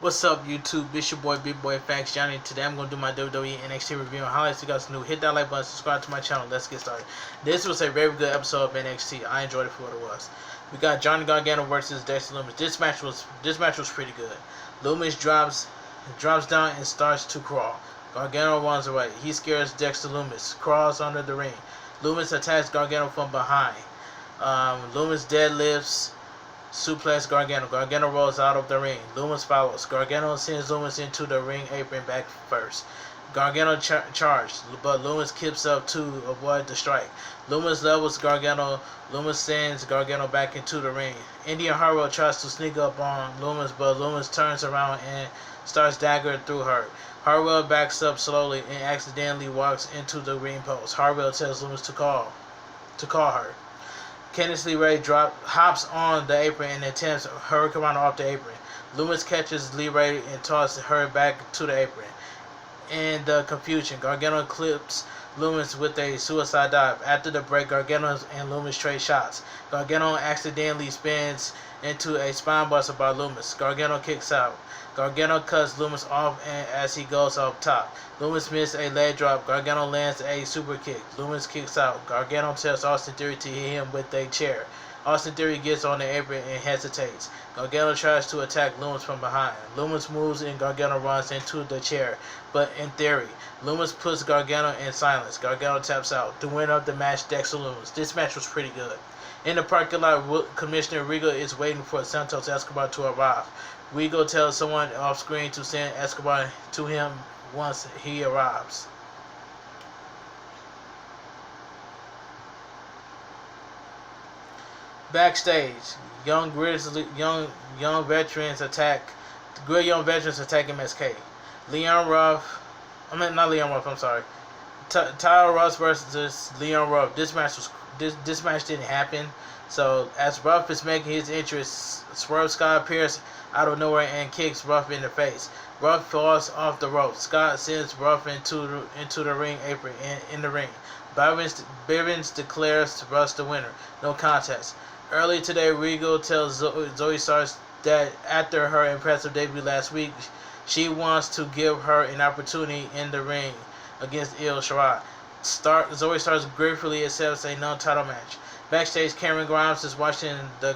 What's up, YouTube? It's your boy, Big Boy Facts Johnny. Today I'm going to do my WWE NXT review and highlights. If you guys new, hit that like button, subscribe to my channel. Let's get started. This was a very good episode of NXT. I enjoyed it for what it was. We got Johnny Gargano versus Dexter Lumis. This match was pretty good. Lumis drops down and starts to crawl. Gargano runs away. He scares Dexter Lumis, crawls under the ring. Lumis attacks Gargano from behind. Lumis deadlifts, suplex Gargano. Gargano rolls out of the ring. Lumis follows. Gargano sends Lumis into the ring apron back first. Gargano charged, but Lumis keeps up to avoid the strike. Lumis levels Gargano. Lumis sends Gargano back into the ring. Indian Harwell tries to sneak up on Lumis, but Lumis turns around and starts daggering through her. Harwell backs up slowly and accidentally walks into the ring post. Harwell tells Lumis to call her. Candice LeRae hops on the apron and attempts Hurricanrana off the apron. Lumis catches LeRae and tosses her back to the apron. In the confusion, Gargano clips Lumis with a suicide dive. After the break, Gargano and Lumis trade shots. Gargano accidentally spins into a spinebuster by Lumis. Gargano kicks out. Gargano cuts Lumis off as he goes up top. Lumis misses a leg drop. Gargano lands a super kick. Lumis kicks out. Gargano tells Austin Theory to hit him with a chair. Austin Theory gets on the apron and hesitates. Gargano tries to attack Lumis from behind. Lumis moves and Gargano runs into the chair, but in theory, Lumis puts Gargano in silence. Gargano taps out. The winner of the match, Dexter Lumis. This match was pretty good. In the parking lot, Commissioner Regal is waiting for Santos Escobar to arrive. Regal tells someone off screen to send Escobar to him once he arrives. Backstage, young veterans attack MSK. Tyler Ruff versus Leon Ruff. This match didn't happen. So as Ruff is making his entrance, Swerve Scott appears out of nowhere and kicks Ruff in the face. Ruff falls off the rope. Scott sends Ruff into the ring apron in the ring. Bivens declares Ruff the winner. No contest. Early today, Regal tells Zoe Starks that after her impressive debut last week, she wants to give her an opportunity in the ring against Io Shirai. Zoe Starks gratefully accepts a non-title match. Backstage, Cameron Grimes is watching the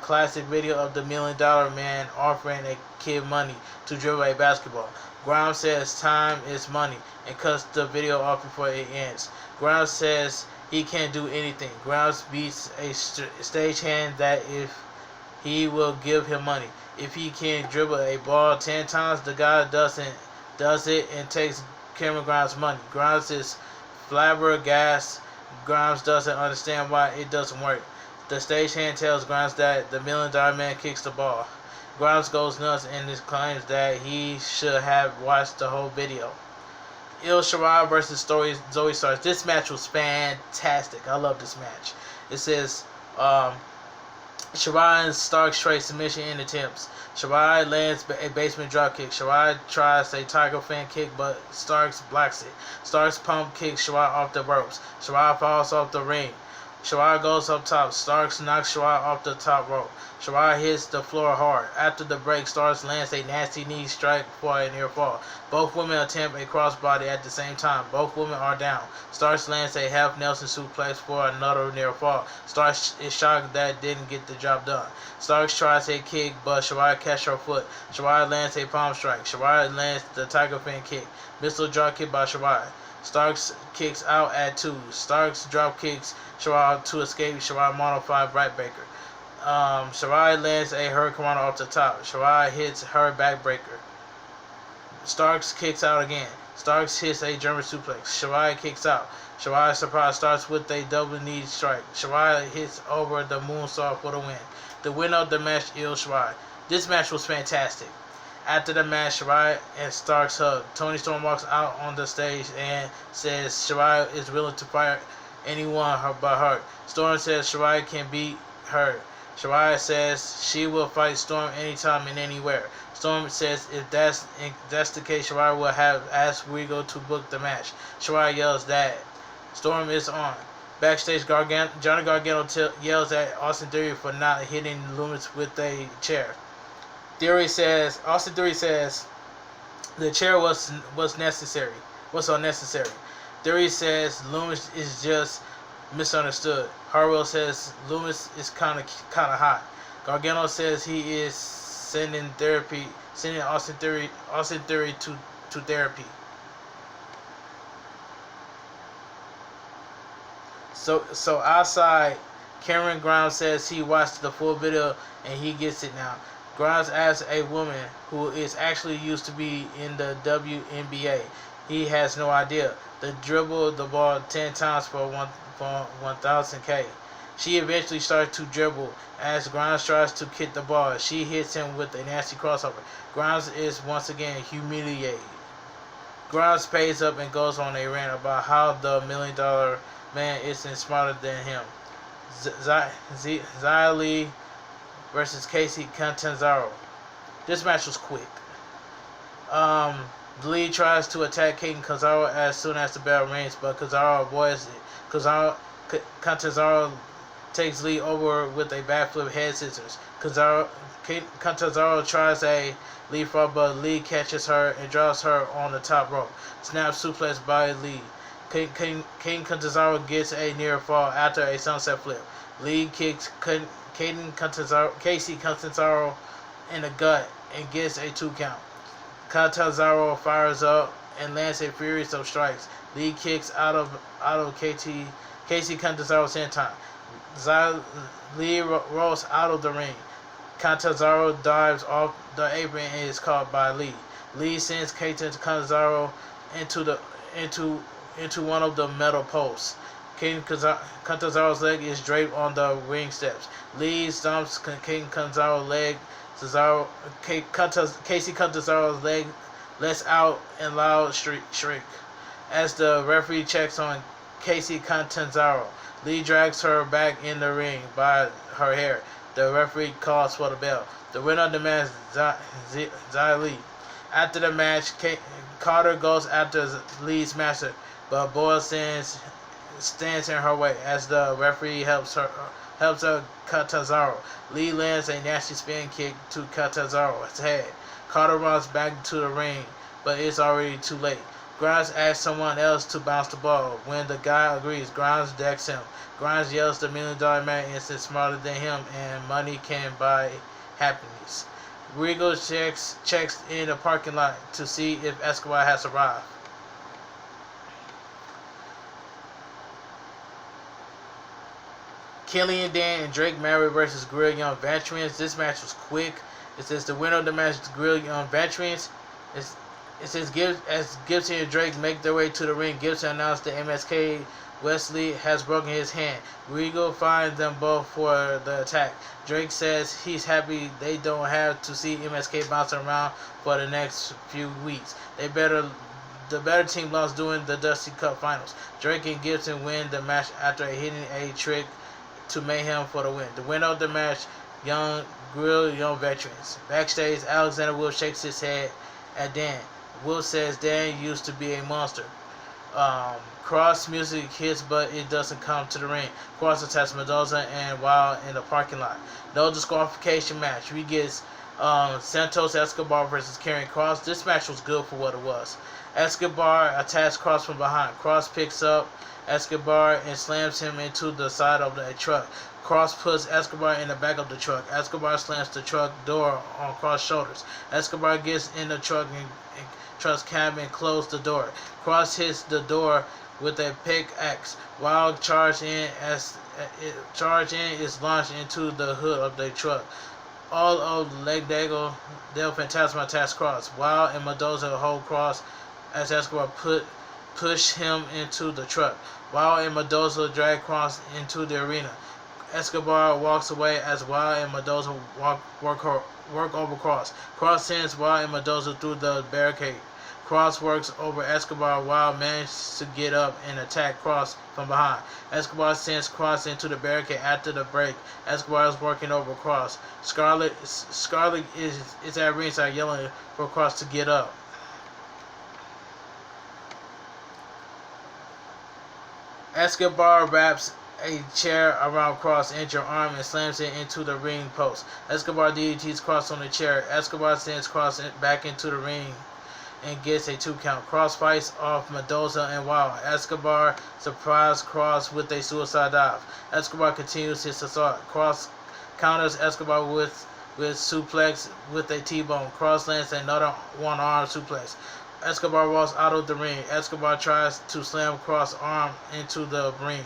classic video of the $1 Million Man offering a kid money to dribble a basketball. Grimes says time is money and cuts the video off before it ends. Grimes says he can't do anything. Grimes beats a stagehand that if he will give him money. If he can dribble a ball 10 times, the guy does it and takes Cameron Grimes' money. Grimes is flabbergasted. Grimes doesn't understand why it doesn't work. The stagehand tells Grimes that the $1 Million Man kicks the ball. Grimes goes nuts and claims that he should have watched the whole video. Io Shirai versus Zoe Starks. This match was fantastic. I love this match. It says Shirai and Starks trade submission in attempts. Shirai lands a basement dropkick. Shirai tries a tiger fan kick, but Starks blocks it. Starks pump kicks Shirai off the ropes. Shirai falls off the ring. Shirai goes up top. Starks knocks Shirai off the top rope. Shirai hits the floor hard. After the break, Starks lands a nasty knee strike for a near fall. Both women attempt a crossbody at the same time. Both women are down. Starks lands a half Nelson suplex for another near fall. Starks is shocked that didn't get the job done. Starks tries a kick, but Shirai catches her foot. Shirai lands a palm strike. Shirai lands the tiger fin kick. Missile drop kick by Shirai. Starks kicks out at 2. Starks drop kicks Shirai to escape Shirai modified right breaker. Shirai lands a Hurricanrana off the top. Shirai hits her backbreaker. Starks kicks out again. Starks hits a German suplex. Shirai kicks out. Shirai surprise Starks with a double knee strike. Shirai hits over the moonsault for the win. The winner of the match, Io Shirai. This match was fantastic. After the match, Shirai and Starks hug. Toni Storm walks out on the stage and says Shirai is willing to fight anyone but her. Storm says Shirai can beat her. Shirai says she will fight Storm anytime and anywhere. Storm says if that's the case, Shirai will have asked Regal to book the match. Shirai yells that Storm is on. Backstage, Johnny Gargano yells at Austin Theory for not hitting Lumis with a chair. Austin Theory says the chair was necessary. Was unnecessary. Theory says Loomis is just misunderstood. Harwell says Loomis is kind of hot. Gargano says he is sending Austin Theory to therapy. So outside, Cameron Grimes says he watched the full video and he gets it now. Grimes asks a woman who is actually used to be in the WNBA. He has no idea. They dribble the ball 10 times for 1,000K. She eventually starts to dribble as Grimes tries to kick the ball. She hits him with a nasty crossover. Grimes is once again humiliated. Grimes pays up and goes on a rant about how the $1 million man isn't smarter than him. Xia Li versus Casey Catanzaro. This match was quick. Lee tries to attack Catanzaro as soon as the bell rings, but Catanzaro avoids it. Catanzaro takes Lee over with a backflip head scissors. Catanzaro tries a leapfrog, but Lee catches her and drops her on the top rope. Snap suplex by Lee. Catanzaro gets a near fall after a sunset flip. Lee kicks Casey Catanzaro in the gut and gets a 2 count. Catanzaro fires up and lands a series of strikes. Lee kicks out of Casey Catanzaro's senton. Lee rolls out of the ring. Catanzaro dives off the apron and is caught by Lee. Lee sends Catanzaro into one of the metal posts. Catanzaro's leg is draped on the ring steps. Lee stomps Catanzaro's leg. Casey Catanzaro's leg lets out in loud shriek. As the referee checks on Casey Catanzaro, Lee drags her back in the ring by her hair. The referee calls for the bell. The winner of the match is Xia Li. After the match, Carter goes after Lee's master, but Boyle stands in her way as the referee helps her Catanzaro. Lee lands a nasty spin kick to Catanzaro's head. Carter runs back to the ring, but it's already too late. Grimes asks someone else to bounce the ball. When the guy agrees, Grimes decks him. Grimes yells the $1 million man isn't smarter than him and money can buy happiness. Regal checks in the parking lot to see if Escobar has arrived. Killian Dan and Drake Maverick versus Guerrilla Young Veterans. This match was quick. It says the winner of the match is Guerrilla Young Veterans. It says as Gibson and Drake make their way to the ring, Gibson announced that MSK Wesley has broken his hand. Regal finds them both for the attack. Drake says he's happy they don't have to see MSK bouncing around for the next few weeks. The better team lost during the Dusty Cup Finals. Drake and Gibson win the match after hitting a trick to Mayhem for the win. The winner of the match, Guerrilla Young Veterans. Backstage, Alexander Wolf shakes his head at Dan. Wolf says Dan used to be a monster. Cross music hits, but it doesn't come to the ring. Cross attacks Mendoza and Wild in the parking lot. No disqualification match. We get Santos Escobar versus Karrion Kross. This match was good for what it was. Escobar attacks Kross from behind. Kross picks up Escobar and slams him into the side of the truck. Kross puts Escobar in the back of the truck. Escobar slams the truck door on Kross' shoulders. Escobar gets in the truck and truck's cabin and closes the door. Kross hits the door with a pickaxe. Wild charge in is launched into the hood of the truck. All of Legado del Fantasma attacks Kross. Wild and Mendoza hold Kross as Escobar push him into the truck. Wild and Mendoza drag Kross into the arena. Escobar walks away as Wild and Mendoza work over Kross. Kross sends Wild and Mendoza through the barricade. Kross works over Escobar. Wild manages to get up and attack Kross from behind. Escobar sends Kross into the barricade after the break. Escobar is working over Kross. Scarlett is at ringside yelling for Kross to get up. Escobar wraps a chair around Cross' injured arm and slams it into the ring post. Escobar DDTs Cross on the chair. Escobar sends Cross back into the ring and gets a 2 count. Cross fights off Mendoza and Wild. Escobar surprised Cross with a suicide dive. Escobar continues his assault. Cross counters Escobar with suplex with a T-bone. Cross lands another one-arm suplex. Escobar walks out of the ring. Escobar tries to slam Cross' arm into the ring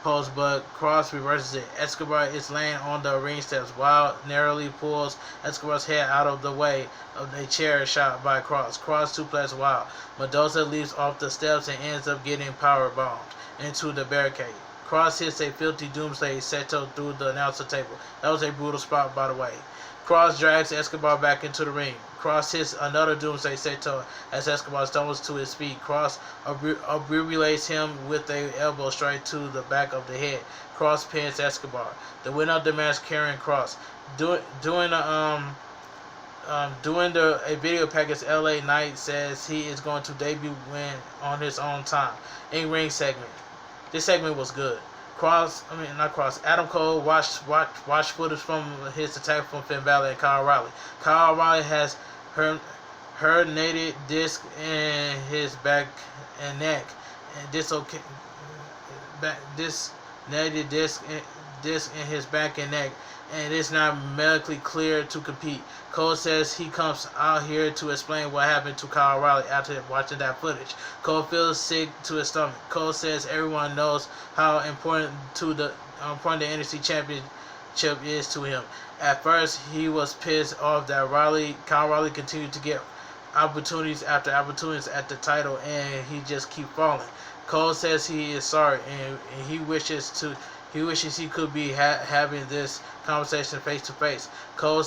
post, but Cross reverses it. Escobar is laying on the ring steps. Wild narrowly pulls Escobar's head out of the way of a chair shot by Cross. Cross suplex Wild. Mendoza leaps off the steps and ends up getting power bombed into the barricade. Cross hits a filthy Doomsday Seto through the announcer table. That was a brutal spot, by the way. Cross drags Escobar back into the ring. Cross hits another Doomsday Seto as Escobar stumbles to his feet. Cross abbreviates him with an elbow straight to the back of the head. Cross pins Escobar. The winner of the match, Karrion Kross. Doing a video package, LA Knight says he is going to debut on his own time. In-ring segment. This segment was good. Adam Cole watched footage from his attack from Finn Balor and Kyle O'Reilly. Kyle O'Reilly has herniated disc in his back and neck, and herniated disc in his back and neck, and is not medically cleared to compete. Cole says he comes out here to explain what happened to Kyle O'Reilly after watching that footage. Cole feels sick to his stomach. Cole says everyone knows how important the NXT Championship is to him. At first, he was pissed off that Kyle O'Reilly continued to get opportunities after opportunities at the title, and he just keep falling. Cole says he is sorry, and he wishes he could be having this conversation face to face. Cole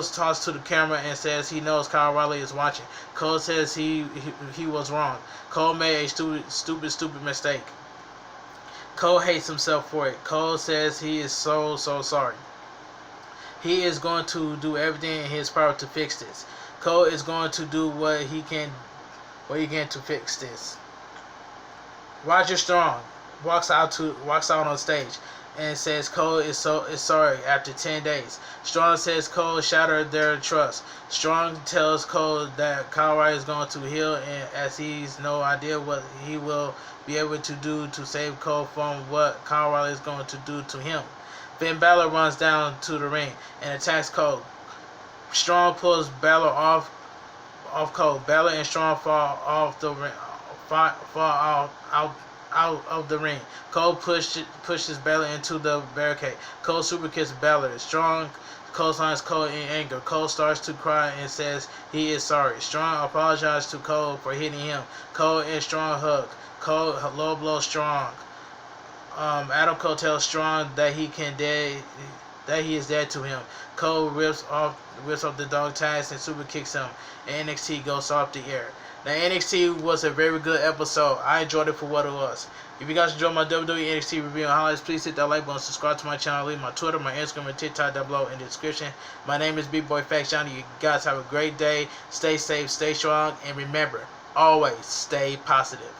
talks to the camera and says he knows Kyle O'Reilly is watching. Cole says he was wrong. Cole made a stupid mistake. Cole hates himself for it. Cole says he is so sorry. He is going to do everything in his power to fix this. Cole is going to do what he can to fix this. Roger Strong walks out on stage and says Cole is sorry after 10 days. Strong says Cole shattered their trust. Strong tells Cole that Kyle O'Reilly is going to heal, and as he's no idea what he will be able to do to save Cole from what Kyle O'Reilly is going to do to him. Finn Balor runs down to the ring and attacks Cole. Strong pulls Balor off Cole. Balor and Strong fall off the ring, out of the ring. Cole pushes Balor into the barricade. Cole super kicks Balor. Strong clotheslines Cole in anger. Cole starts to cry and says he is sorry. Strong apologizes to Cole for hitting him. Cole and Strong hug. Cole low blows Strong. Adam Cole tells Strong that he is dead to him. Cole rips off the dog tags and super kicks him, and NXT goes off the air. Now, NXT was a very good episode. I enjoyed it for what it was. If you guys enjoyed my WWE NXT review and highlights, please hit that like button, subscribe to my channel, leave my Twitter, my Instagram, and TikTok down below in the description. My name is bigboyfactsjonny. You guys have a great day. Stay safe, stay strong, and remember, always stay positive.